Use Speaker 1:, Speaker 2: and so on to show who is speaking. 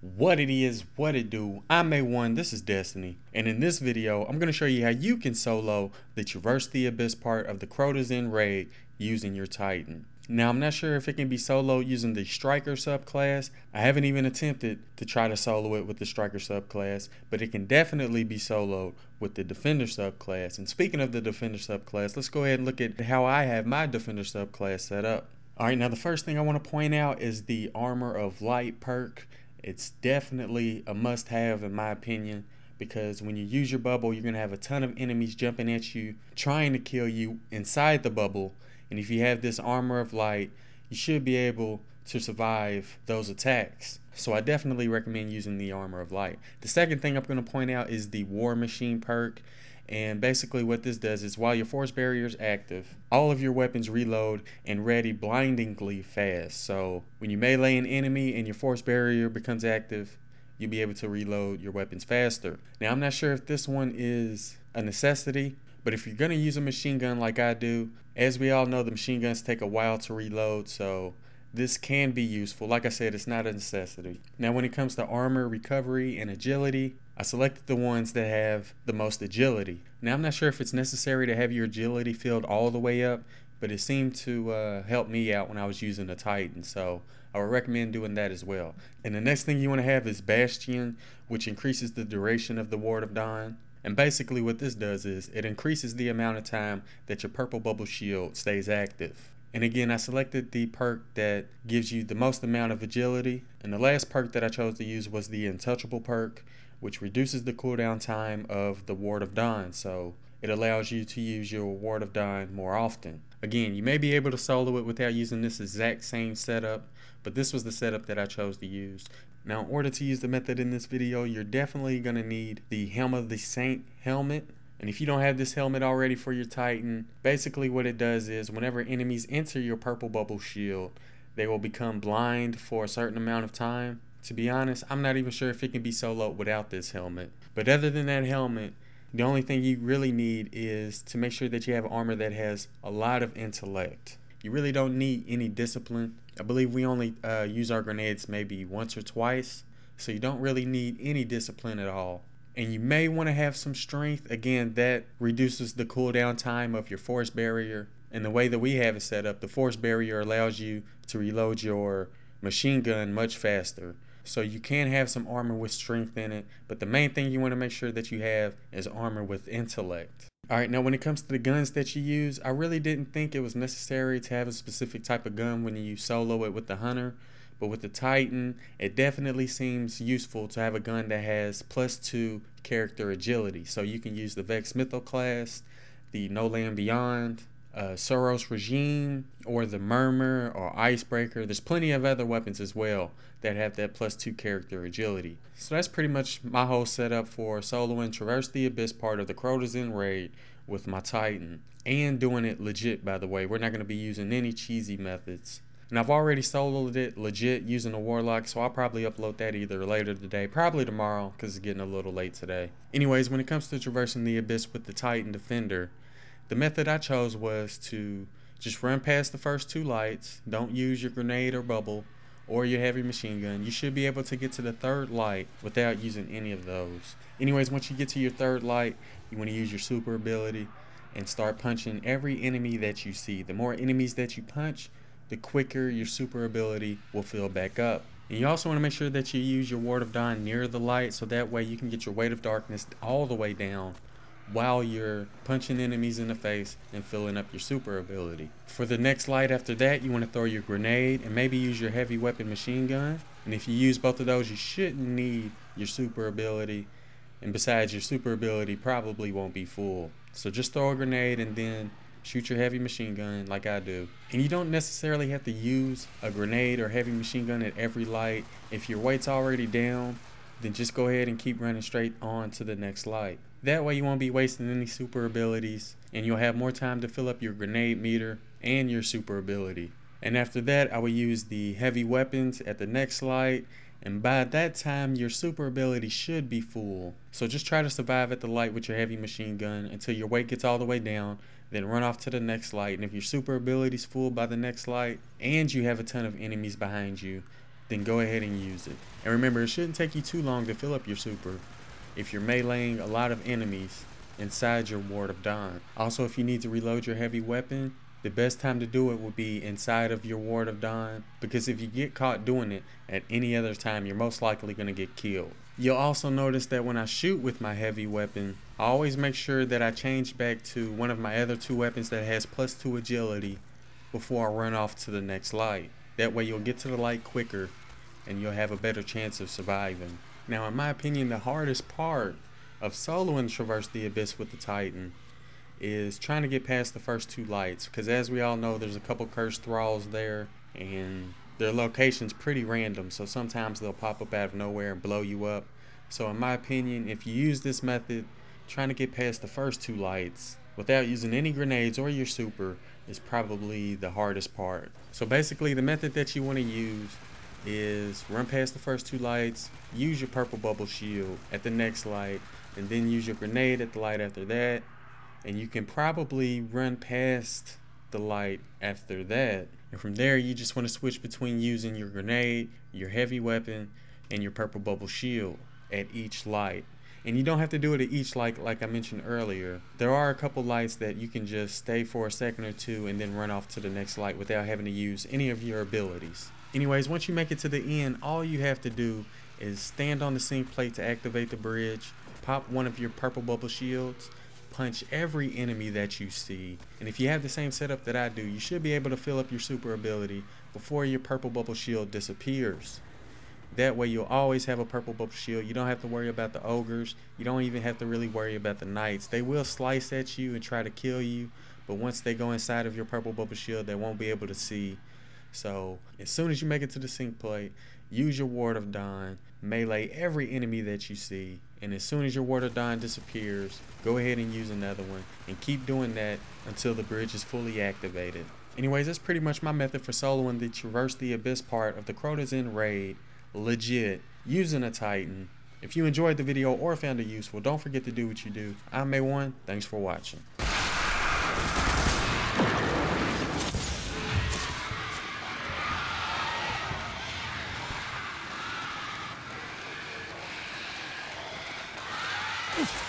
Speaker 1: What it is, what it do. I'm A1, this is Destiny, and in this video I'm going to show you how you can solo the Traverse the Abyss part of the Crota's End raid using your Titan. Now I'm not sure if it can be soloed using the Striker subclass. I haven't even attempted to try to solo it with the Striker subclass, but it can definitely be soloed with the Defender subclass. And speaking of the Defender subclass, let's go ahead and look at how I have my Defender subclass set up. Alright, now the first thing I want to point out is the Armor of Light perk. It's definitely a must-have in my opinion, because when you use your bubble, you're going to have a ton of enemies jumping at you, trying to kill you inside the bubble. And if you have this Armor of Light, you should be able to survive those attacks. So I definitely recommend using the Armor of Light. The second thing I'm going to point out is the War Machine perk. And basically what this does is while your force barrier is active, all of your weapons reload and ready blindingly fast. So when you melee an enemy and your force barrier becomes active, you'll be able to reload your weapons faster. Now I'm not sure if this one is a necessity, but if you're going to use a machine gun like I do, as we all know, the machine guns take a while to reload, so this can be useful. Like I said, it's not a necessity. Now when it comes to armor, recovery, and agility, I selected the ones that have the most agility. Now I'm not sure if it's necessary to have your agility filled all the way up, but it seemed to help me out when I was using the Titan, so I would recommend doing that as well. And the next thing you want to have is Bastion, which increases the duration of the Ward of Dawn. And basically what this does is it increases the amount of time that your purple bubble shield stays active. And again, I selected the perk that gives you the most amount of agility. And the last perk that I chose to use was the Untouchable perk, which reduces the cooldown time of the Ward of Dawn. So it allows you to use your Ward of Dawn more often. Again, you may be able to solo it without using this exact same setup, but this was the setup that I chose to use. Now, in order to use the method in this video, you're definitely going to need the Helm of the Saint helmet. And if you don't have this helmet already for your Titan, basically what it does is whenever enemies enter your purple bubble shield, they will become blind for a certain amount of time. To be honest, I'm not even sure if it can be soloed without this helmet. But other than that helmet, the only thing you really need is to make sure that you have armor that has a lot of intellect. You really don't need any discipline. I believe we only use our grenades maybe once or twice, so you don't really need any discipline at all. And you may want to have some strength. Again, that reduces the cooldown time of your force barrier. And the way that we have it set up, the force barrier allows you to reload your machine gun much faster. So you can have some armor with strength in it, but the main thing you want to make sure that you have is armor with intellect. Alright, now when it comes to the guns that you use, I really didn't think it was necessary to have a specific type of gun when you solo it with the Hunter. But with the Titan, it definitely seems useful to have a gun that has +2 character agility. So you can use the Vex Mytho class, the No Land Beyond, Soros Regime, or the Murmur or Icebreaker. There's plenty of other weapons as well that have that +2 character agility. So that's pretty much my whole setup for soloing Traverse the Abyss part of the Crota's End raid with my Titan. And doing it legit, by the way. We're not going to be using any cheesy methods. And I've already soloed it legit using a Warlock, so I'll probably upload that either later today, probably tomorrow, because it's getting a little late today. Anyways, when it comes to traversing the Abyss with the Titan Defender, the method I chose was to just run past the first 2 lights. Don't use your grenade or bubble or your heavy machine gun. You should be able to get to the 3rd light without using any of those. Anyways, once you get to your 3rd light, you want to use your super ability and start punching every enemy that you see. The more enemies that you punch, the quicker your super ability will fill back up. And you also want to make sure that you use your Ward of Dawn near the light, so that way you can get your Weight of Darkness all the way down while you're punching enemies in the face and filling up your super ability. For the next light after that, you want to throw your grenade and maybe use your heavy weapon machine gun. And if you use both of those, you shouldn't need your super ability. And besides, your super ability probably won't be full. So just throw a grenade and then shoot your heavy machine gun like I do. And you don't necessarily have to use a grenade or heavy machine gun at every light. If your weight's already down, then just go ahead and keep running straight on to the next light. That way you won't be wasting any super abilities, and you'll have more time to fill up your grenade meter and your super ability. And after that, I will use the heavy weapons at the next light, and by that time your super ability should be full. So just try to survive at the light with your heavy machine gun until your weight gets all the way down, then run off to the next light. And if your super ability is full by the next light and you have a ton of enemies behind you, then go ahead and use it. And remember, it shouldn't take you too long to fill up your super if you're meleeing a lot of enemies inside your Ward of Dawn. Also, if you need to reload your heavy weapon, the best time to do it would be inside of your Ward of Dawn, because if you get caught doing it at any other time, you're most likely going to get killed. You'll also notice that when I shoot with my heavy weapon, I always make sure that I change back to one of my other 2 weapons that has +2 agility before I run off to the next light. That way you'll get to the light quicker and you'll have a better chance of surviving. Now, in my opinion, the hardest part of soloing Traverse the Abyss with the Titan is trying to get past the first 2 lights, because as we all know, there's a couple cursed thralls there and their location's pretty random, so sometimes they'll pop up out of nowhere and blow you up. So in my opinion, if you use this method, trying to get past the first 2 lights without using any grenades or your super is probably the hardest part. So basically, the method that you want to use is run past the first 2 lights, use your purple bubble shield at the next light, and then use your grenade at the light after that. And you can probably run past the light after that. And from there, you just want to switch between using your grenade, your heavy weapon, and your purple bubble shield at each light. And you don't have to do it at each light like I mentioned earlier. There are a couple lights that you can just stay for a second or 2 and then run off to the next light without having to use any of your abilities. Anyways, once you make it to the end, all you have to do is stand on the sync plate to activate the bridge, pop one of your purple bubble shields, punch every enemy that you see, and if you have the same setup that I do, you should be able to fill up your super ability before your purple bubble shield disappears. That way you'll always have a purple bubble shield. You don't have to worry about the ogres. You don't even have to really worry about the knights. They will slice at you and try to kill you, but once they go inside of your purple bubble shield, they won't be able to see. So as soon as you make it to the sync plate, use your Ward of Dawn, melee every enemy that you see, and as soon as your Ward of Dawn disappears, go ahead and use another one, and keep doing that until the bridge is fully activated. Anyways, that's pretty much my method for soloing the Traverse the Abyss part of the Crota's End raid, legit, using a Titan. If you enjoyed the video or found it useful, don't forget to do what you do. I'm A1, thanks for watching.
Speaker 2: Oof.